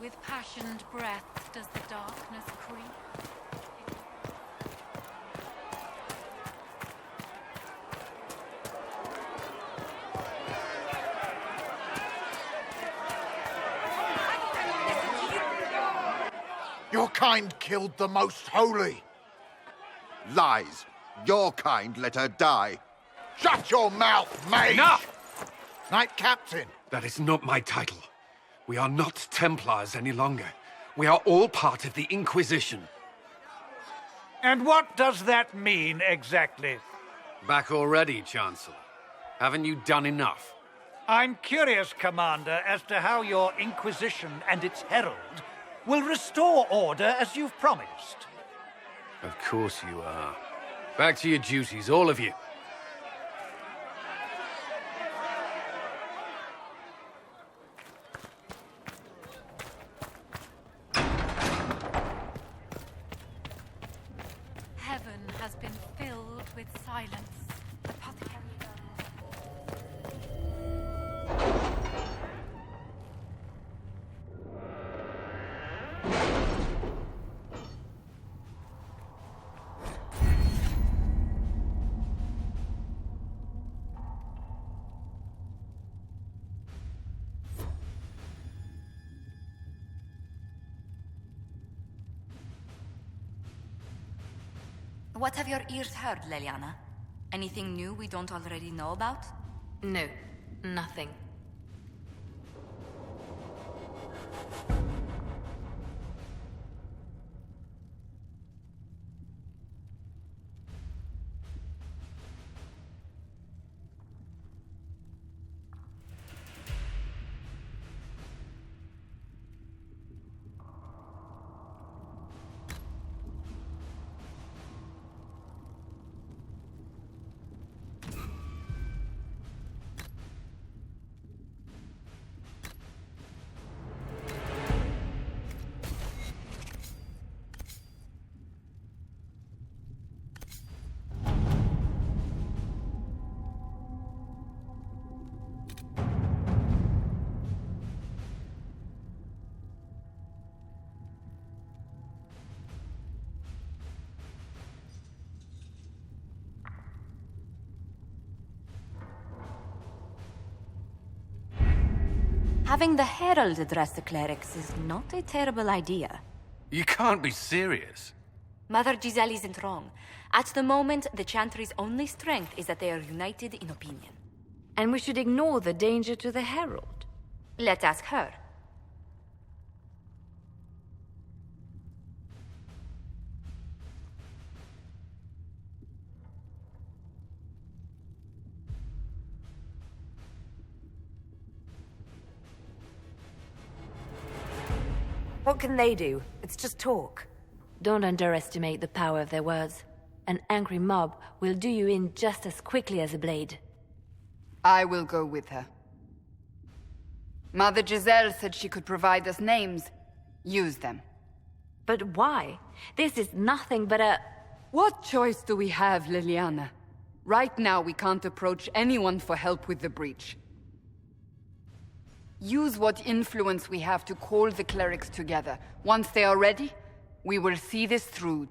With passioned breath does the darkness creep. Your kind killed the most holy. Lies. Your kind let her die. Shut your mouth, mage! Enough! Knight Captain. That is not my title. We are not Templars any longer. We are all part of the Inquisition. And what does that mean, exactly? Back already, Chancellor. Haven't you done enough? I'm curious, Commander, as to how your Inquisition and its herald will restore order as you've promised. Of course you are. Back to your duties, all of you. Heaven has been filled with silence. Apothecary. What have your ears heard, Leliana? Anything new we don't already know about? No, nothing. Having the Herald address the clerics is not a terrible idea. You can't be serious. Mother Giselle isn't wrong. At the moment, the Chantry's only strength is that they are united in opinion. And we should ignore the danger to the Herald. Let's ask her. What can they do? It's just talk. Don't underestimate the power of their words. An angry mob will do you in just as quickly as a blade. I will go with her. Mother Giselle said she could provide us names. Use them. But why? This is nothing but a... What choice do we have, Liliana? Right now, we can't approach anyone for help with the breach. Use what influence we have to call the clerics together. Once they are ready, we will see this through.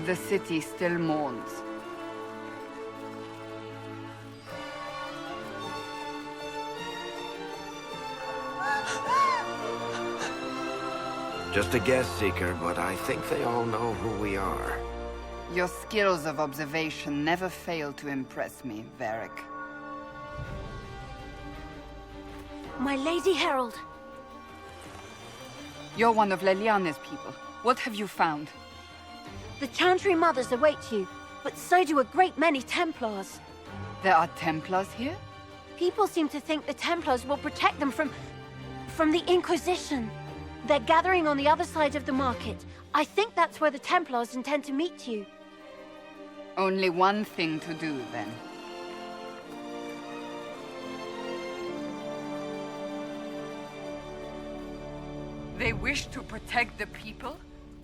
The city still mourns. Just a guest seeker, but I think they all know who we are. Your skills of observation never fail to impress me, Varric. My Lady Herald! You're one of Leliana's people. What have you found? The Chantry Mothers await you, but so do a great many Templars. There are Templars here? People seem to think the Templars will protect them from the Inquisition. They're gathering on the other side of the market. I think that's where the Templars intend to meet you. Only one thing to do, then. They wish to protect the people?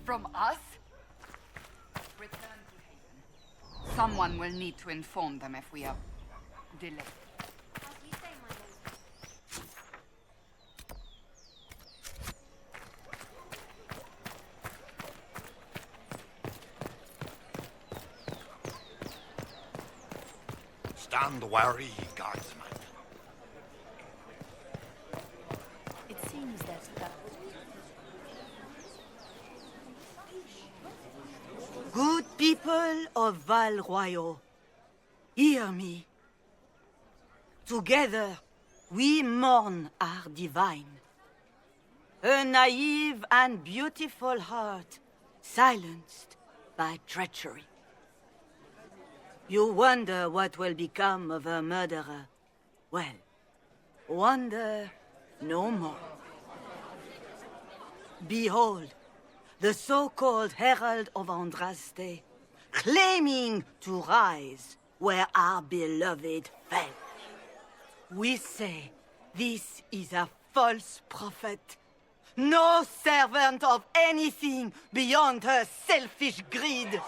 From us? Return to Haven. Someone will need to inform them if we are delayed. Stand wary, guardsman. It seems that... Good people of Val Royal, hear me. Together, we mourn our divine. A naive and beautiful heart, silenced by treachery. You wonder what will become of a murderer. Well, wonder no more. Behold, the so-called Herald of Andraste, claiming to rise where our beloved fell. We say this is a false prophet, no servant of anything beyond her selfish greed.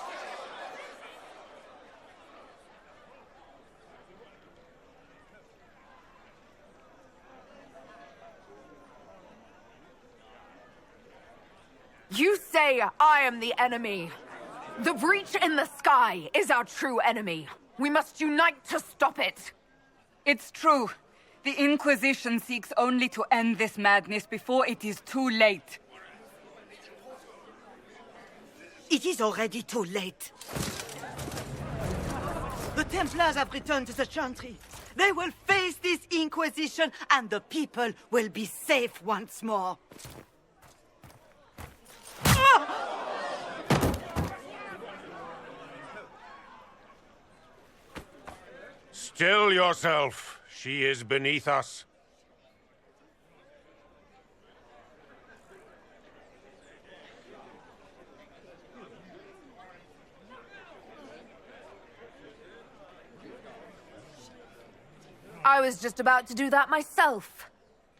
You say I am the enemy. The breach in the sky is our true enemy. We must unite to stop it. It's true. The Inquisition seeks only to end this madness before it is too late. It is already too late. The Templars have returned to the Chantry. They will face this Inquisition, and the people will be safe once more. Still yourself. She is beneath us. I was just about to do that myself.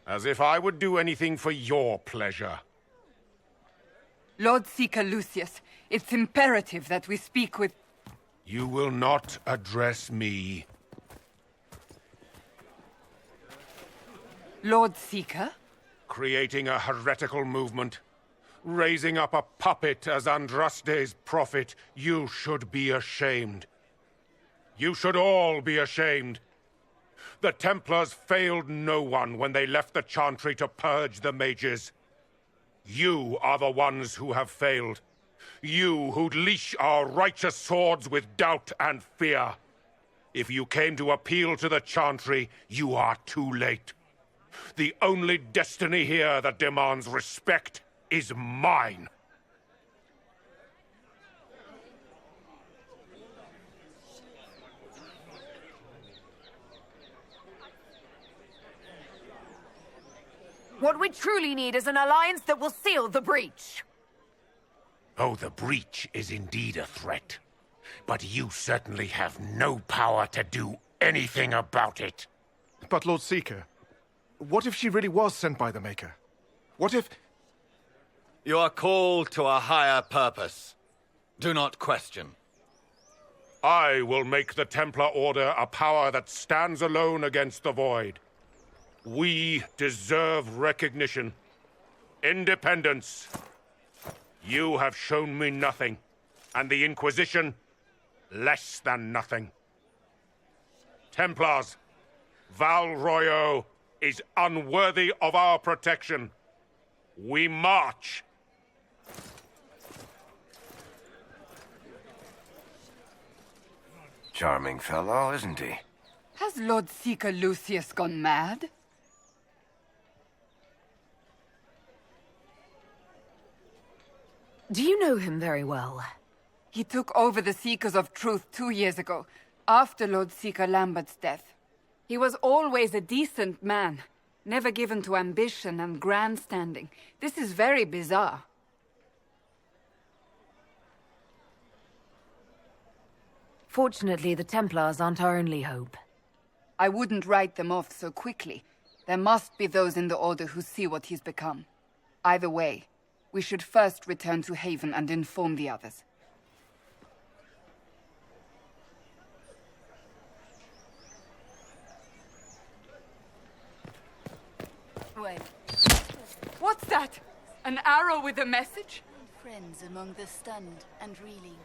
As if I would do anything for your pleasure. Lord Seeker Lucius, it's imperative that we speak with... You will not address me. Lord Seeker? Creating a heretical movement. Raising up a puppet as Andraste's prophet. You should be ashamed. You should all be ashamed. The Templars failed no one when they left the Chantry to purge the mages. You are the ones who have failed. You who'd leash our righteous swords with doubt and fear. If you came to appeal to the Chantry, you are too late. The only destiny here that demands respect is mine. What we truly need is an alliance that will seal the breach. Oh, the breach is indeed a threat. But you certainly have no power to do anything about it. But Lord Seeker, what if she really was sent by the Maker? What if... You are called to a higher purpose. Do not question. I will make the Templar Order a power that stands alone against the Void. We deserve recognition. Independence. You have shown me nothing, and the Inquisition, less than nothing. Templars, Val Royal is unworthy of our protection. We march. Charming fellow, isn't he? Has Lord Seeker Lucius gone mad? Do you know him very well? He took over the Seekers of Truth 2 years ago, after Lord Seeker Lambert's death. He was always a decent man, never given to ambition and grandstanding. This is very bizarre. Fortunately, the Templars aren't our only hope. I wouldn't write them off so quickly. There must be those in the Order who see what he's become. Either way, we should first return to Haven and inform the others. Well, what's that? An arrow with a message? Friends among the stunned and reeling.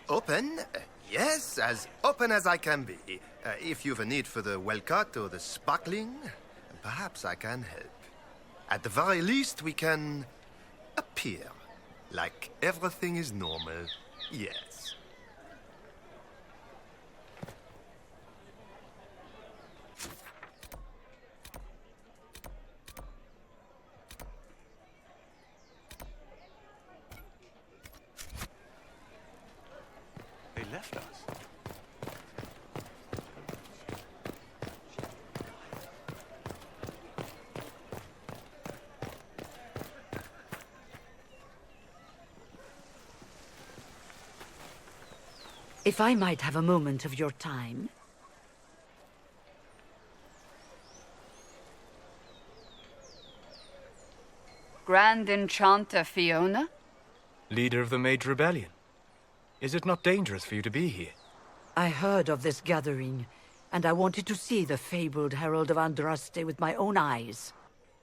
Open? Yes, as open as I can be. If you've a need for the well-cut or the sparkling, perhaps I can help. At the very least, we can appear like everything is normal. Yes. They left us. If I might have a moment of your time. Grand Enchanter Fiona? Leader of the Mage Rebellion. Is it not dangerous for you to be here? I heard of this gathering, and I wanted to see the fabled Herald of Andraste with my own eyes.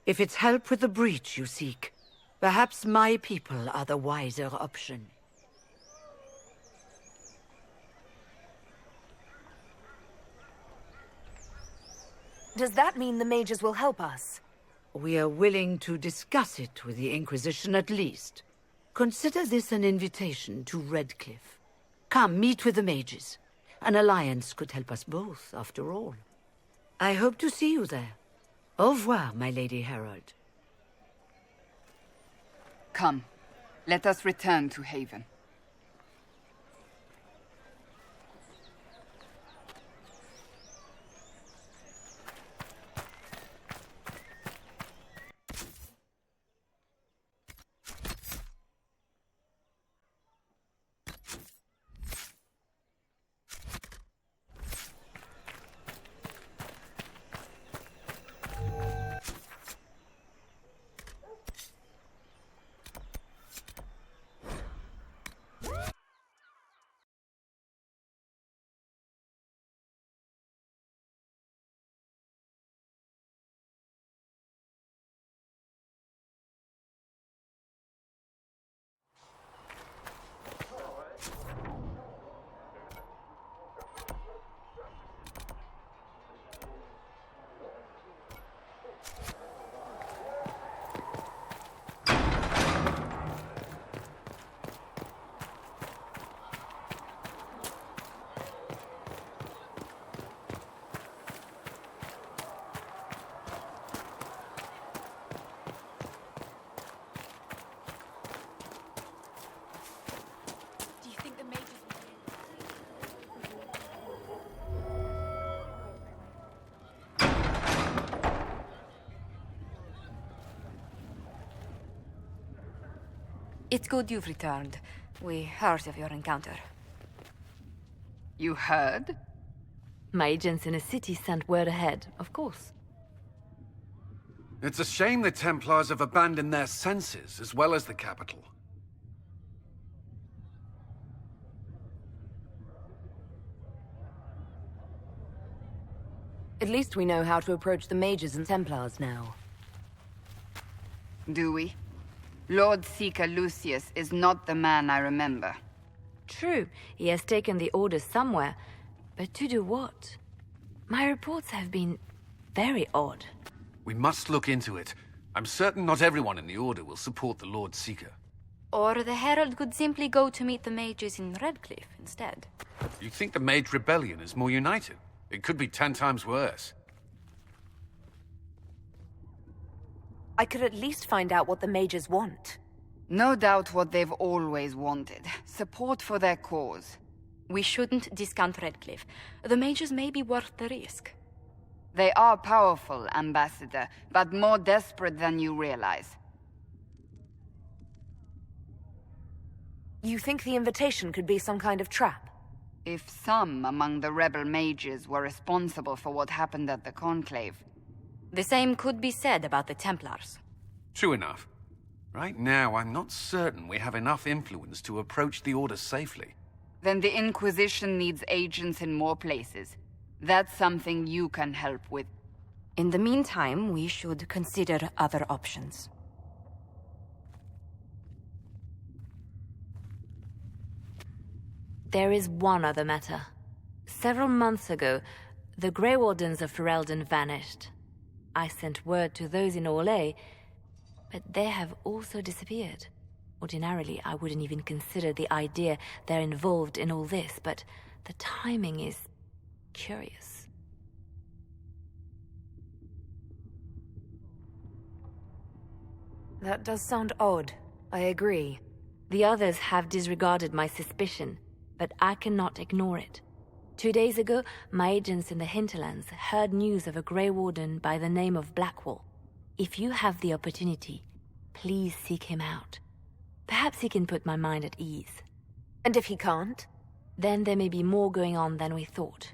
If it's help with the breach you seek, perhaps my people are the wiser option. Does that mean the mages will help us? We are willing to discuss it with the Inquisition at least. Consider this an invitation to Redcliffe. Come, meet with the mages. An alliance could help us both, after all. I hope to see you there. Au revoir, my Lady Herald. Come, let us return to Haven. It's good you've returned. We heard of your encounter. You heard? My agents in a city sent word ahead, of course. It's a shame the Templars have abandoned their senses, as well as the capital. At least we know how to approach the mages and Templars now. Do we? Lord Seeker Lucius is not the man I remember. True, he has taken the orders somewhere, but to do what? My reports have been very odd. We must look into it. I'm certain not everyone in the Order will support the Lord Seeker. Or the Herald could simply go to meet the mages in Redcliffe instead. You think the Mage Rebellion is more united? It could be 10 times worse. I could at least find out what the mages want. No doubt what they've always wanted. Support for their cause. We shouldn't discount Redcliffe. The mages may be worth the risk. They are powerful, Ambassador, but more desperate than you realize. You think the invitation could be some kind of trap? If some among the rebel mages were responsible for what happened at the Conclave. The same could be said about the Templars. True enough. Right now, I'm not certain we have enough influence to approach the Order safely. Then the Inquisition needs agents in more places. That's something you can help with. In the meantime, we should consider other options. There is one other matter. Several months ago, the Grey Wardens of Ferelden vanished. I sent word to those in Orlais, but they have also disappeared. Ordinarily, I wouldn't even consider the idea they're involved in all this, but the timing is curious. That does sound odd. I agree. The others have disregarded my suspicion, but I cannot ignore it. 2 days ago, my agents in the hinterlands heard news of a Grey Warden by the name of Blackwall. If you have the opportunity, please seek him out. Perhaps he can put my mind at ease. And if he can't? Then there may be more going on than we thought.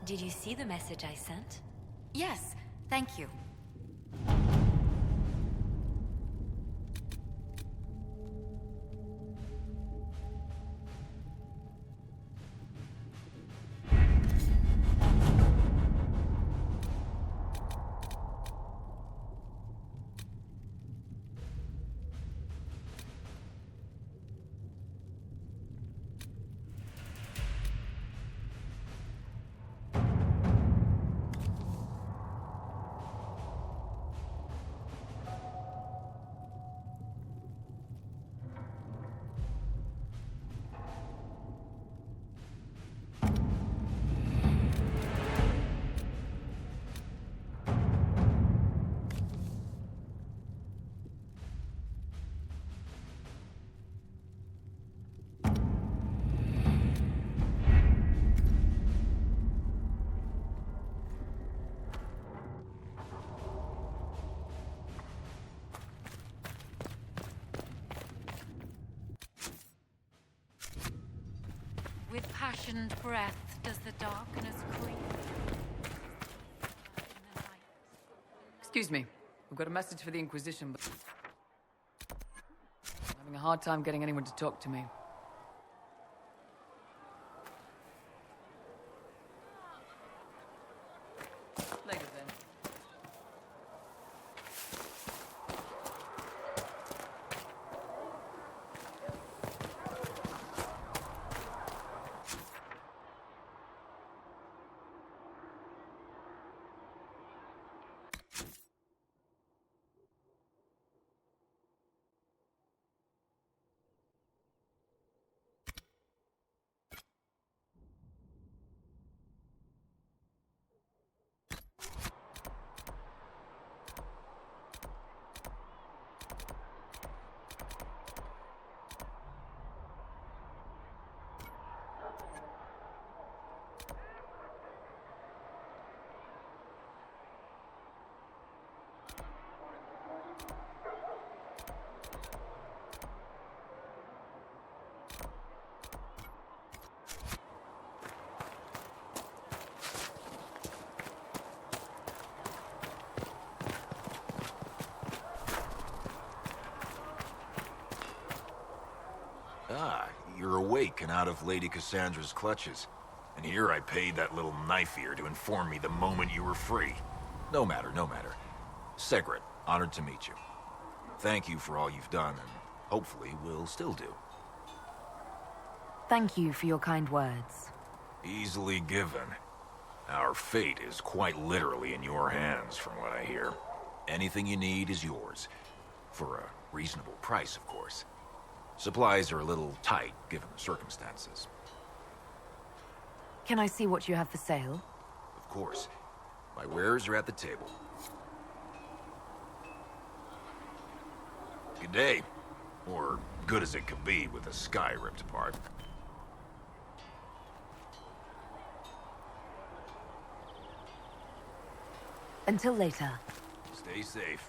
Did you see the message I sent? Yes, thank you. With passioned breath, Does the darkness creep? Excuse me. We've got a message for the Inquisition, but I'm having a hard time getting anyone to talk to me. Later then. Ah, you're awake and out of Lady Cassandra's clutches. And here I paid that little knife-ear to inform me the moment you were free. No matter, no matter. Segret, honored to meet you. Thank you for all you've done, and hopefully will still do. Thank you for your kind words. Easily given. Our fate is quite literally in your hands, from what I hear. Anything you need is yours. For a reasonable price, of course. Supplies are a little tight, given the circumstances. Can I see what you have for sale? Of course. My wares are at the table. Good day. Or good as it could be with the sky ripped apart. Until later. Stay safe.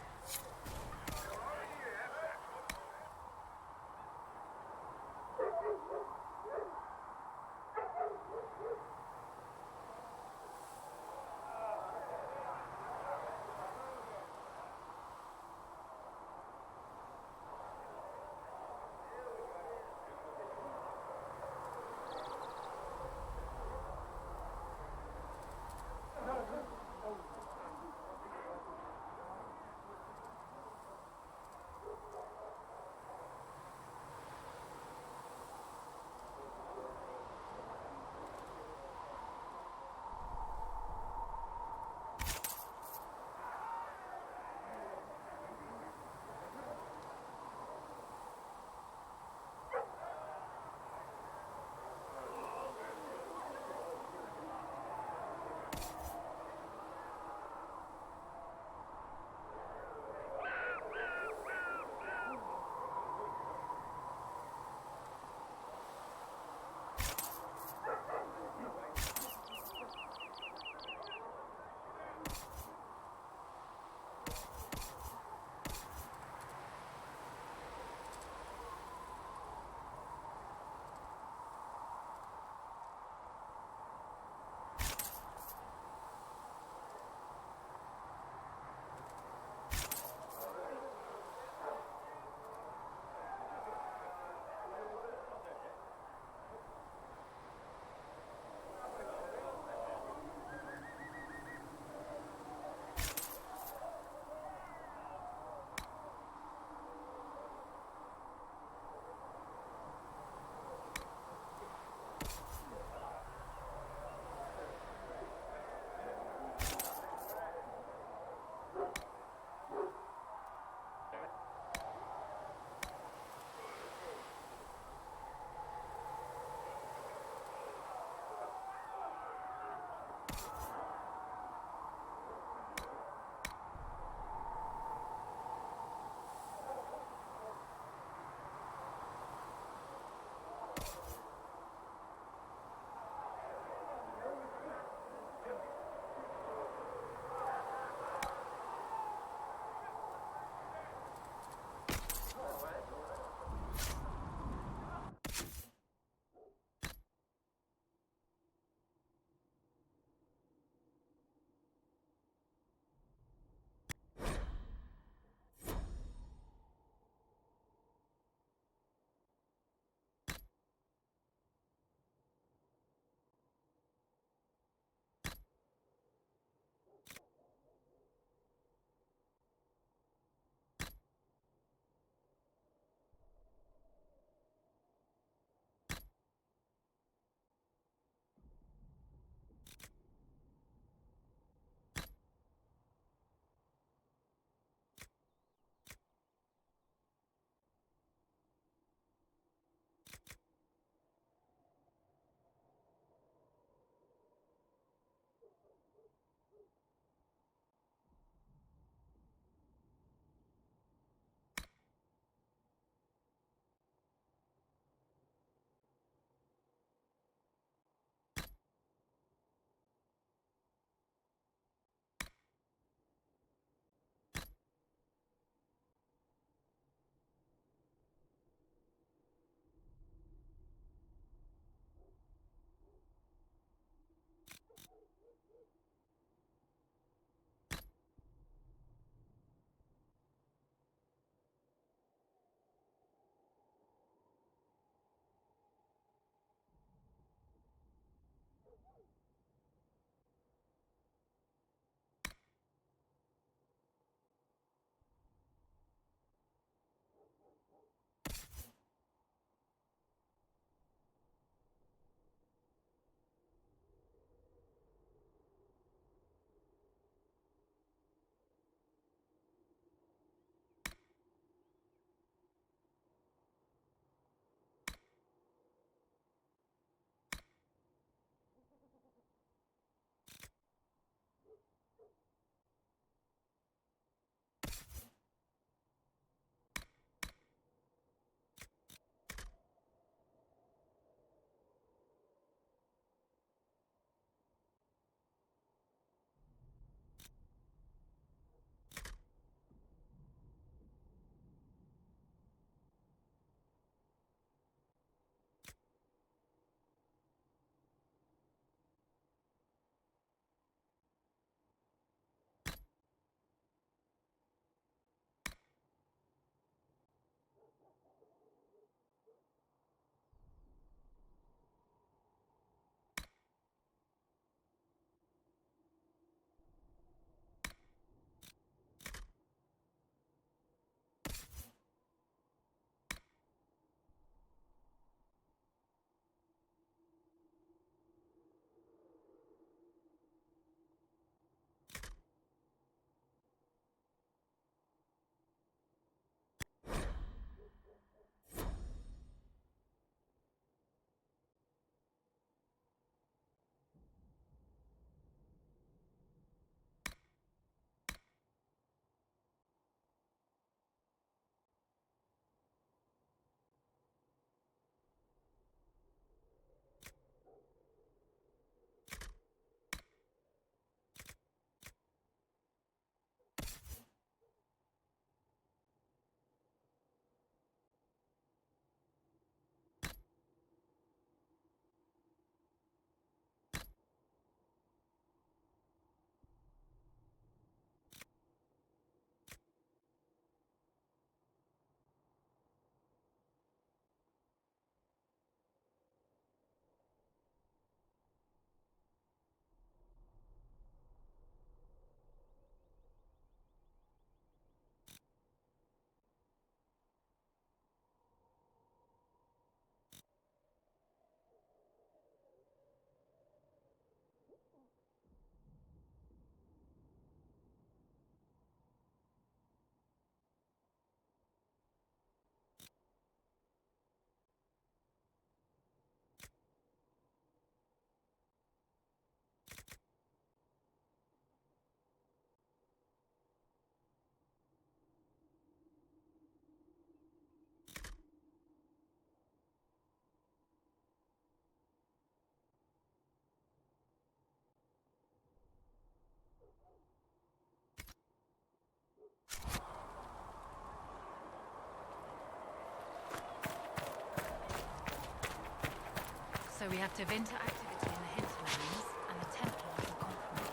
reactive interactivity in the hinterlands, and the Templars are compromised.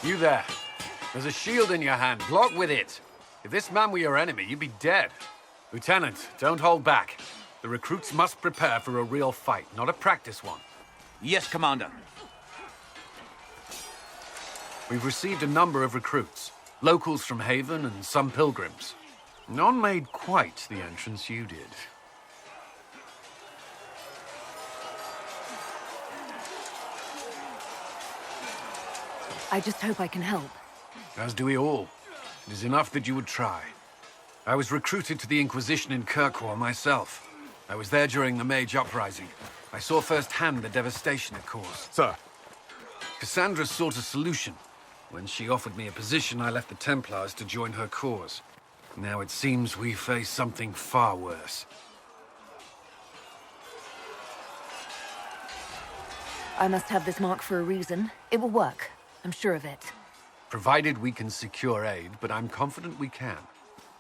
You there. There's a shield in your hand. Block with it. If this man were your enemy, you'd be dead. Lieutenant, don't hold back. The recruits must prepare for a real fight, not a practice one. Yes, Commander. We've received a number of recruits. Locals from Haven and some pilgrims. None made quite the entrance you did. I just hope I can help. As do we all. It is enough that you would try. I was recruited to the Inquisition in Kirkwall myself. I was there during the Mage Uprising. I saw firsthand the devastation it caused. Sir. Cassandra sought a solution. When she offered me a position, I left the Templars to join her cause. Now it seems we face something far worse. I must have this mark for a reason. It will work. I'm sure of it. Provided we can secure aid, but I'm confident we can.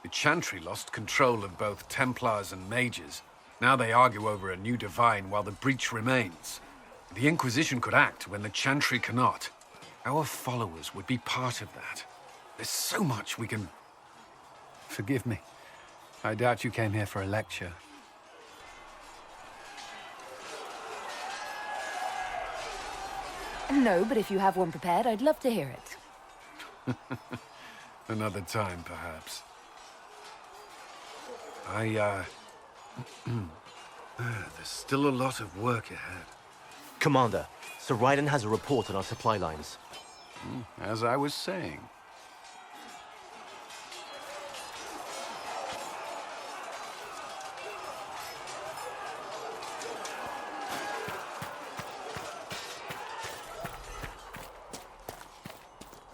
The Chantry lost control of both Templars and Mages. Now they argue over a new divine while the breach remains. The Inquisition could act when the Chantry cannot. Our followers would be part of that. There's so much we can... Forgive me. I doubt you came here for a lecture. No, but if you have one prepared, I'd love to hear it. Another time, perhaps. There's still a lot of work ahead. Commander, Sir Raiden has a report on our supply lines. As I was saying.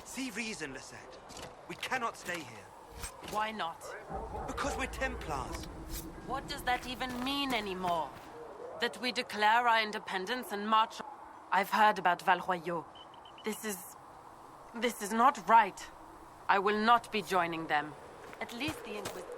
See reason, Lisette. We cannot stay here. Why not? Because we're Templars. What does that even mean anymore? That we declare our independence and march... I've heard about Val Royaux. This is not right. I will not be joining them. At least the Inquisition...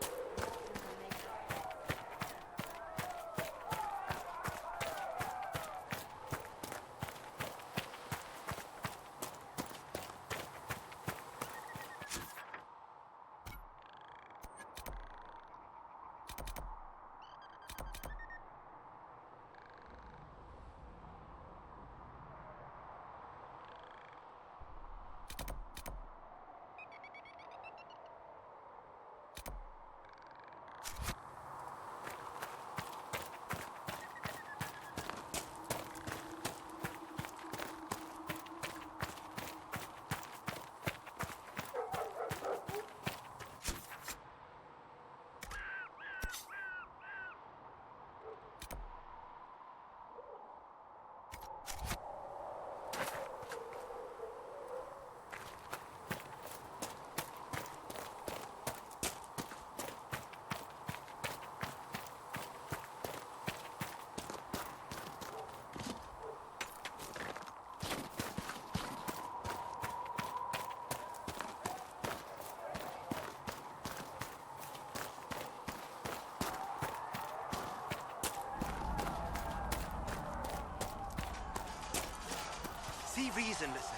See reason, Lisette.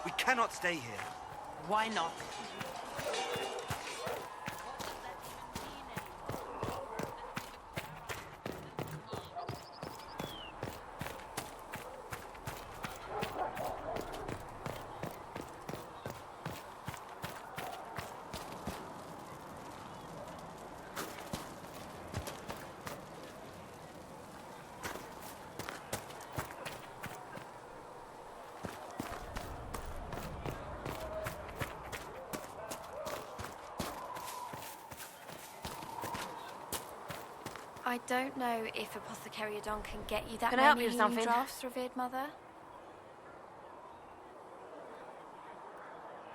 We cannot stay here. Why not? I don't know if Apothecary Adon can get you that Can I help many you with healing something? drafts, Revered Mother.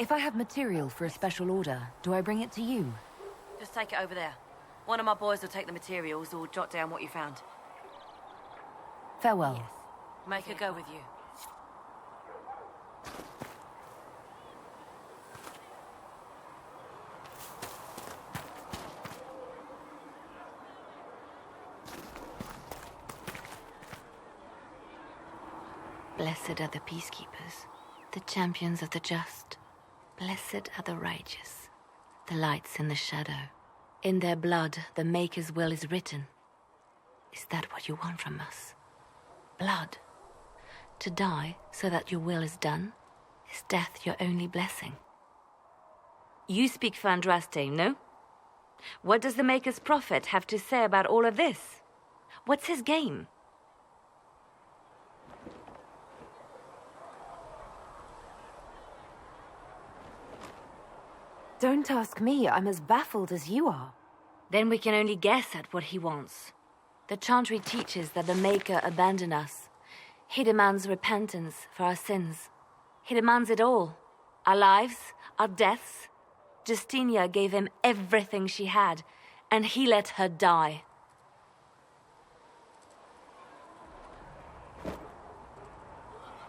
If I have material for a special order, do I bring it to you? Just take it over there. One of my boys will take the materials or jot down what you found. Farewell. Yes. Make her go with you. Blessed are the peacekeepers, the champions of the just. Blessed are the righteous, the lights in the shadow. In their blood, the Maker's will is written. Is that what you want from us? Blood? To die so that your will is done? Is death your only blessing? You speak for Andraste, no? What does the Maker's prophet have to say about all of this? What's his game? Don't ask me. I'm as baffled as you are. Then we can only guess at what he wants. The Chantry teaches that the Maker abandoned us. He demands repentance for our sins. He demands it all. Our lives, our deaths. Justinia gave him everything she had, and he let her die.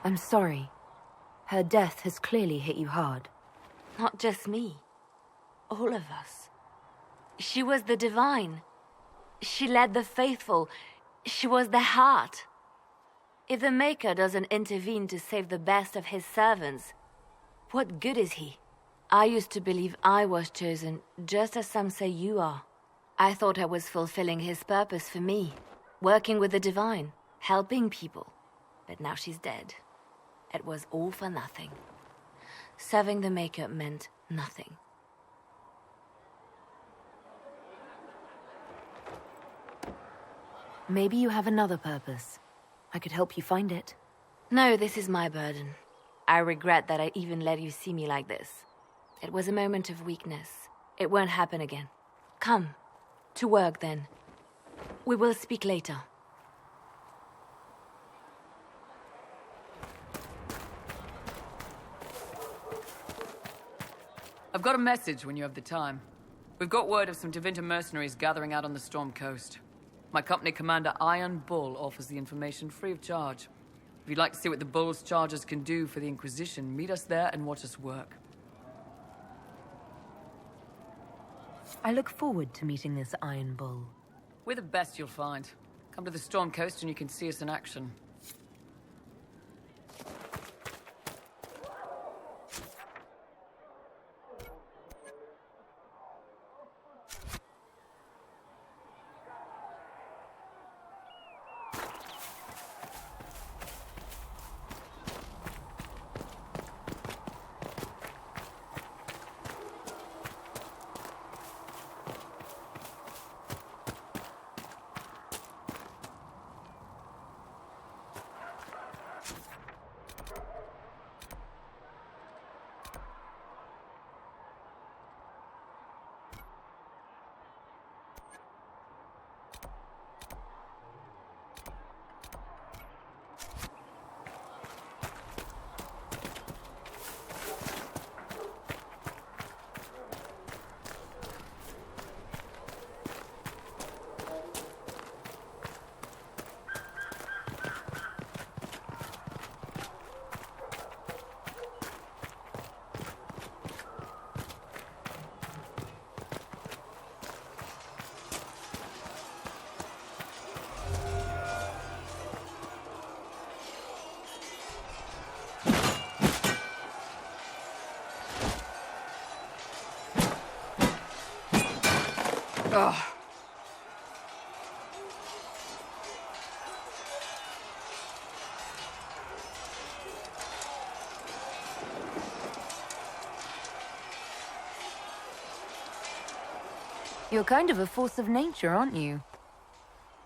I'm sorry. Her death has clearly hit you hard. Not just me. All of us. She was the divine. She led the faithful. She was the heart. If the Maker doesn't intervene to save the best of his servants, what good is he? I used to believe I was chosen, just as some say you are. I thought I was fulfilling his purpose for me, working with the divine, helping people. But now she's dead. It was all for nothing. Serving the Maker meant nothing. Maybe you have another purpose. I could help you find it. No, this is my burden. I regret that I even let you see me like this. It was a moment of weakness. It won't happen again. Come. To work, then. We will speak later. I've got a message when you have the time. We've got word of some Tevinter mercenaries gathering out on the Storm Coast. My company commander, Iron Bull, offers the information free of charge. If you'd like to see what the Bull's charges can do for the Inquisition, meet us there and watch us work. I look forward to meeting this Iron Bull. We're the best you'll find. Come to the Storm Coast and you can see us in action. Ugh. You're kind of a force of nature, aren't you?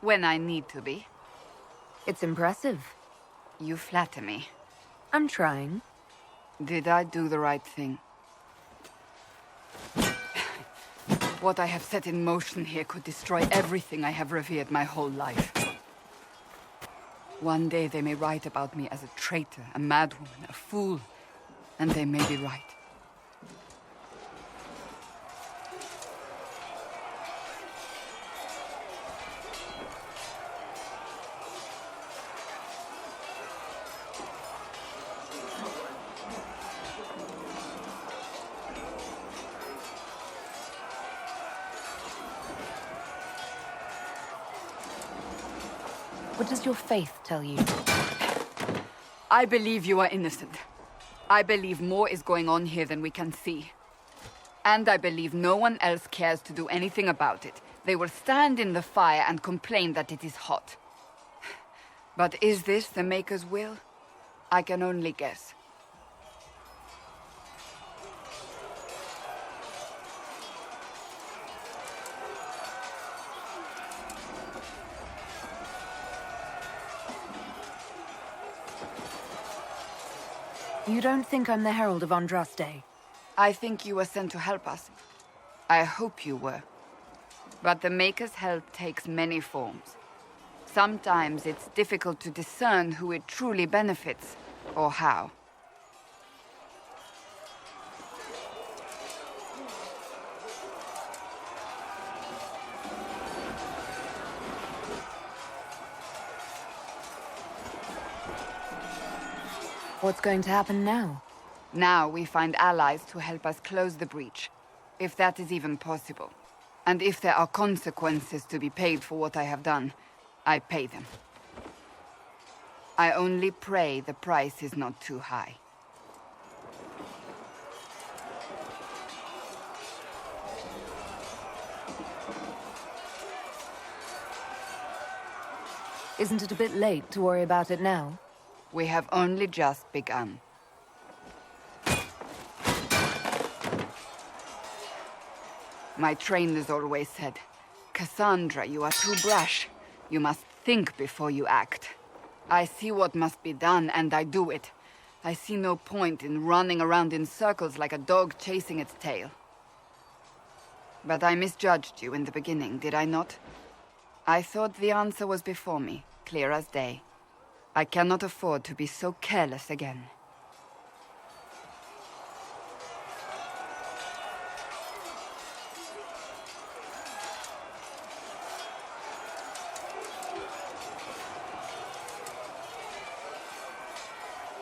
When I need to be. It's impressive. You flatter me. I'm trying. Did I do the right thing? What I have set in motion here could destroy everything I have revered my whole life. One day they may write about me as a traitor, a madwoman, a fool, and they may be right. What does your faith tell you? I believe you are innocent. I believe more is going on here than we can see. And I believe no one else cares to do anything about it. They will stand in the fire and complain that it is hot. But is this the Maker's will? I can only guess. You don't think I'm the Herald of Andraste? I think you were sent to help us. I hope you were. But the Maker's help takes many forms. Sometimes it's difficult to discern who it truly benefits, or how. What's going to happen now? Now we find allies to help us close the breach, if that is even possible. And if there are consequences to be paid for what I have done, I pay them. I only pray the price is not too high. Isn't it a bit late to worry about it now? We have only just begun. My trainers always said, Cassandra, you are too brash. You must think before you act. I see what must be done, and I do it. I see no point in running around in circles like a dog chasing its tail. But I misjudged you in the beginning, did I not? I thought the answer was before me, clear as day. I cannot afford to be so careless again.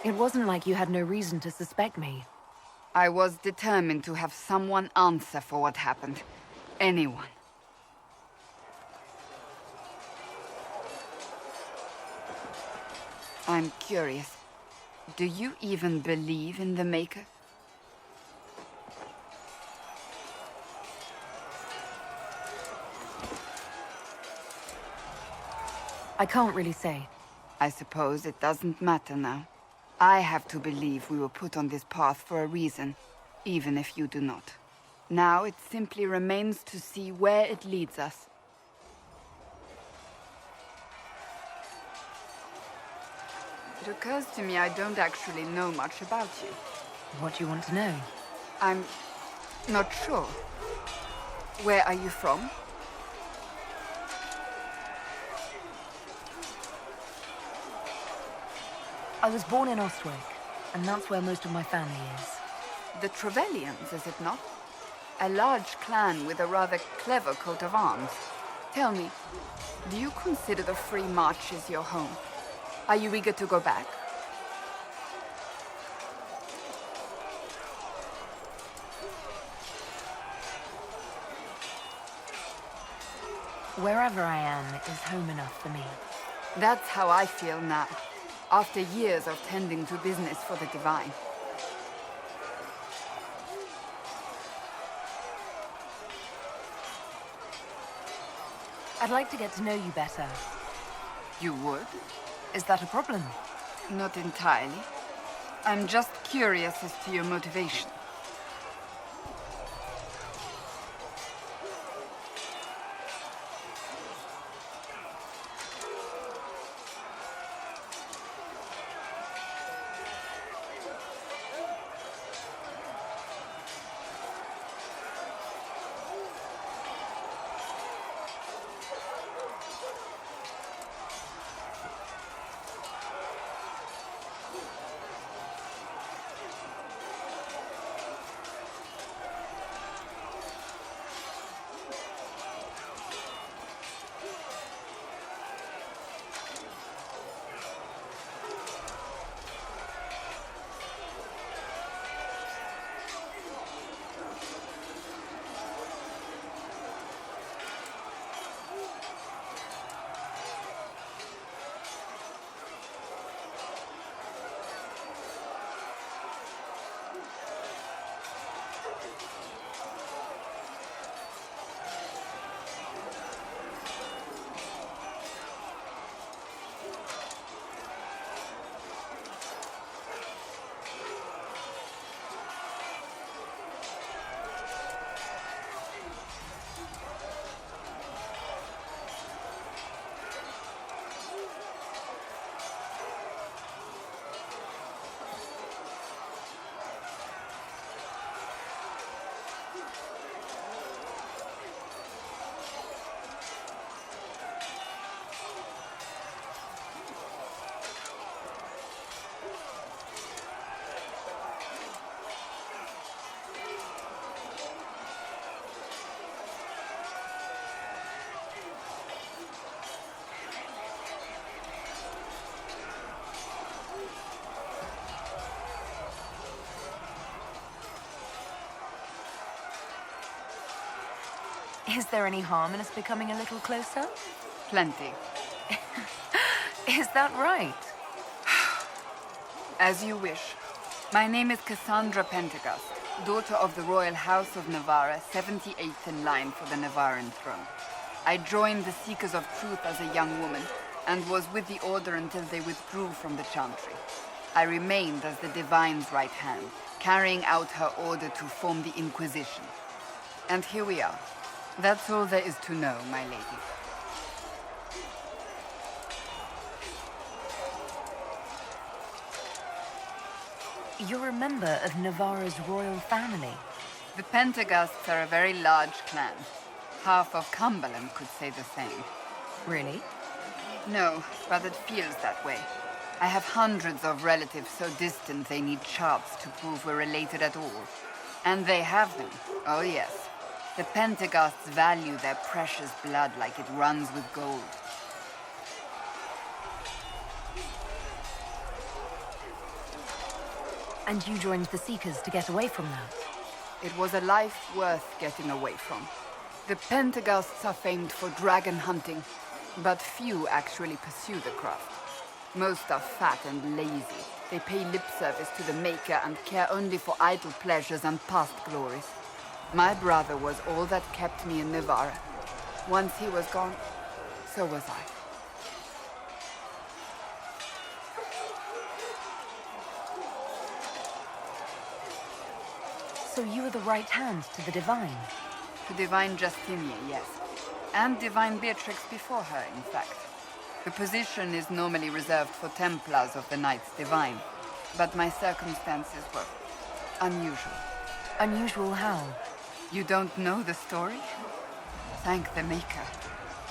It wasn't like you had no reason to suspect me. I was determined to have someone answer for what happened. Anyone. I'm curious. Do you even believe in the Maker? I can't really say. I suppose it doesn't matter now. I have to believe we were put on this path for a reason, even if you do not. Now it simply remains to see where it leads us. It occurs to me I don't actually know much about you. What do you want to know? I'm not sure. Where are you from? I was born in Ostwick, and that's where most of my family is. The Trevelyan's, is it not? A large clan with a rather clever coat of arms. Tell me, do you consider the Free Marches your home? Are you eager to go back? Wherever I am is home enough for me. That's how I feel now, after years of tending to business for the Divine. I'd like to get to know you better. You would? Is that a problem? Not entirely. I'm just curious as to your motivation. Is there any harm in us becoming a little closer? Plenty. Is that right? As you wish. My name is Cassandra Pentegast, daughter of the Royal House of Navarra, 78th in line for the Navarran throne. I joined the Seekers of Truth as a young woman, and was with the Order until they withdrew from the Chantry. I remained as the Divine's right hand, carrying out her order to form the Inquisition. And here we are. That's all there is to know, my lady. You're a member of Navarra's royal family. The Pentegasts are a very large clan. Half of Cumberland could say the same. Really? No, but it feels that way. I have hundreds of relatives so distant they need charts to prove we're related at all. And they have them. Oh yes. The Pentegasts value their precious blood like it runs with gold. And you joined the Seekers to get away from that? It was a life worth getting away from. The Pentegasts are famed for dragon hunting, but few actually pursue the craft. Most are fat and lazy. They pay lip service to the Maker and care only for idle pleasures and past glories. My brother was all that kept me in Navarra. Once he was gone, so was I. So you were the right hand to the Divine? To Divine Justinia, yes. And Divine Beatrix before her, in fact. The position is normally reserved for Templars of the Knights Divine, but my circumstances were unusual. Unusual how? You don't know the story? Thank the Maker.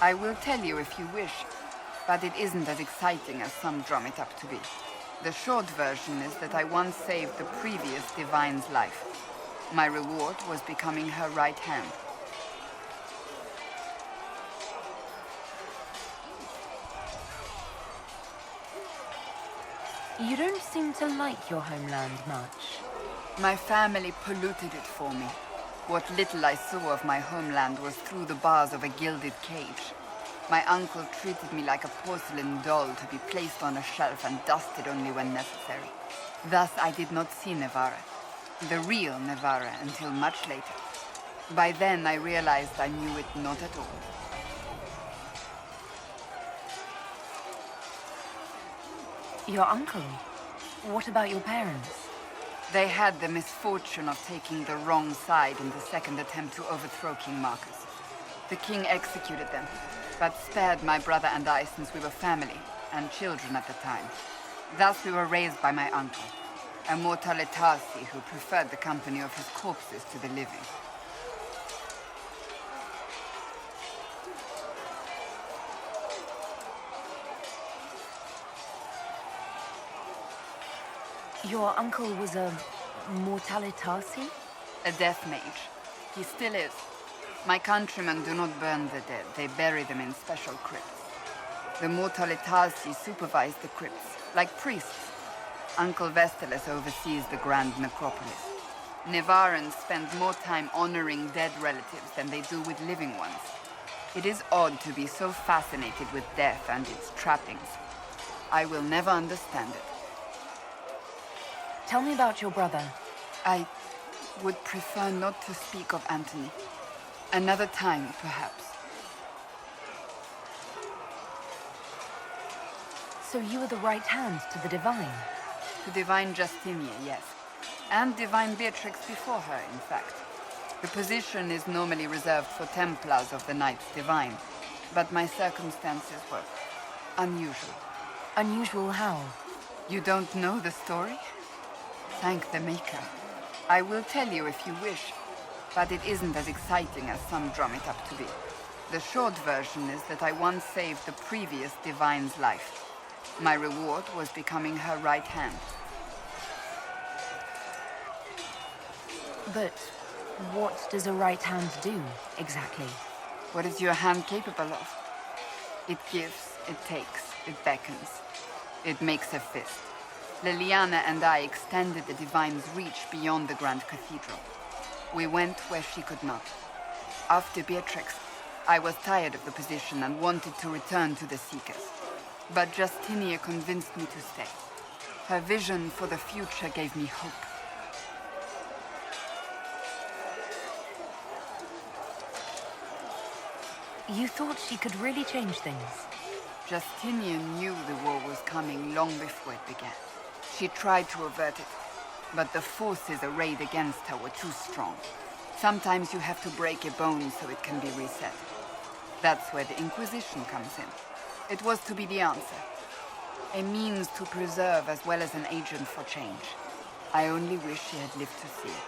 I will tell you if you wish, but it isn't as exciting as some drum it up to be. The short version is that I once saved the previous Divine's life. My reward was becoming her right hand. You don't seem to like your homeland much. My family polluted it for me. What little I saw of my homeland was through the bars of a gilded cage. My uncle treated me like a porcelain doll to be placed on a shelf and dusted only when necessary. Thus I did not see Navarra, the real Navarra, until much later. By then I realized I knew it not at all. Your uncle? What about your parents? They had the misfortune of taking the wrong side in the second attempt to overthrow King Marcus. The king executed them, but spared my brother and I since we were family, and children at the time. Thus we were raised by my uncle, a mortale Tarsi who preferred the company of his corpses to the living. Your uncle was a mortale Tarsi? A death mage. He still is. My countrymen do not burn the dead. They bury them in special crypts. The mortale Tarsi supervise the crypts, like priests. Uncle Vestalis oversees the grand necropolis. Navarrans spend more time honoring dead relatives than they do with living ones. It is odd to be so fascinated with death and its trappings. I will never understand it. Tell me about your brother. I would prefer not to speak of Anthony. Another time, perhaps. So you were the right hand to the Divine? To Divine Justinia, yes. And Divine Beatrix before her, in fact. The position is normally reserved for Templars of the Knights Divine, but my circumstances were unusual. Unusual how? You don't know the story? Thank the Maker. I will tell you if you wish, but it isn't as exciting as some drum it up to be. The short version is that I once saved the previous Divine's life. My reward was becoming her right hand. But what does a right hand do, exactly? What is your hand capable of? It gives, it takes, it beckons. It makes a fist. Liliana and I extended the Divine's reach beyond the Grand Cathedral. We went where she could not. After Beatrix, I was tired of the position and wanted to return to the Seekers. But Justinia convinced me to stay. Her vision for the future gave me hope. You thought she could really change things? Justinian knew the war was coming long before it began. She tried to avert it, but the forces arrayed against her were too strong. Sometimes you have to break a bone so it can be reset. That's where the Inquisition comes in. It was to be the answer. A means to preserve as well as an agent for change. I only wish she had lived to see it.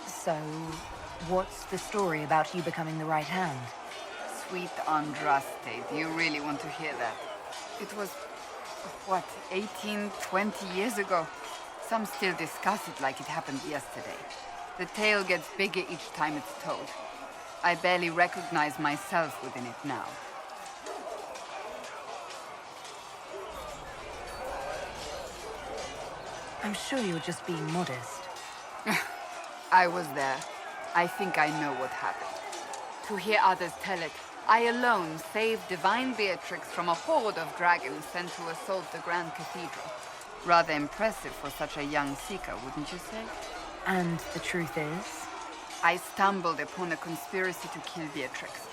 So, what's the story about you becoming the right hand? Sweet Andraste, do you really want to hear that? It was, what, 18, 20 years ago? Some still discuss it like it happened yesterday. The tale gets bigger each time it's told. I barely recognize myself within it now. I'm sure you're just being modest. I was there. I think I know what happened. To hear others tell it, I alone saved Divine Beatrix from a horde of dragons sent to assault the Grand Cathedral. Rather impressive for such a young seeker, wouldn't you say? And the truth is? I stumbled upon a conspiracy to kill Beatrix.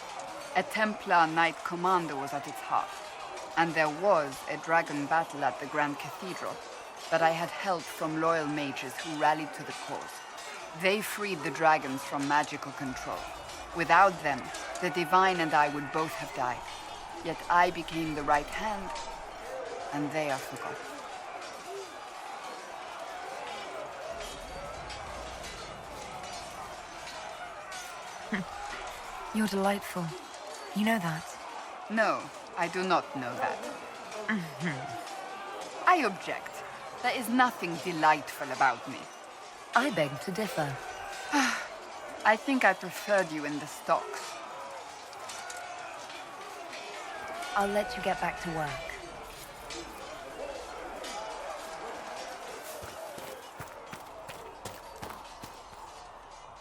A Templar Knight Commander was at its heart. And there was a dragon battle at the Grand Cathedral, but I had help from loyal mages who rallied to the cause. They freed the dragons from magical control. Without them, the Divine and I would both have died. Yet I became the right hand, and they are forgotten. You're delightful. You know that? No, I do not know that. I object. There is nothing delightful about me. I beg to differ. I think I preferred you in the stocks. I'll let you get back to work.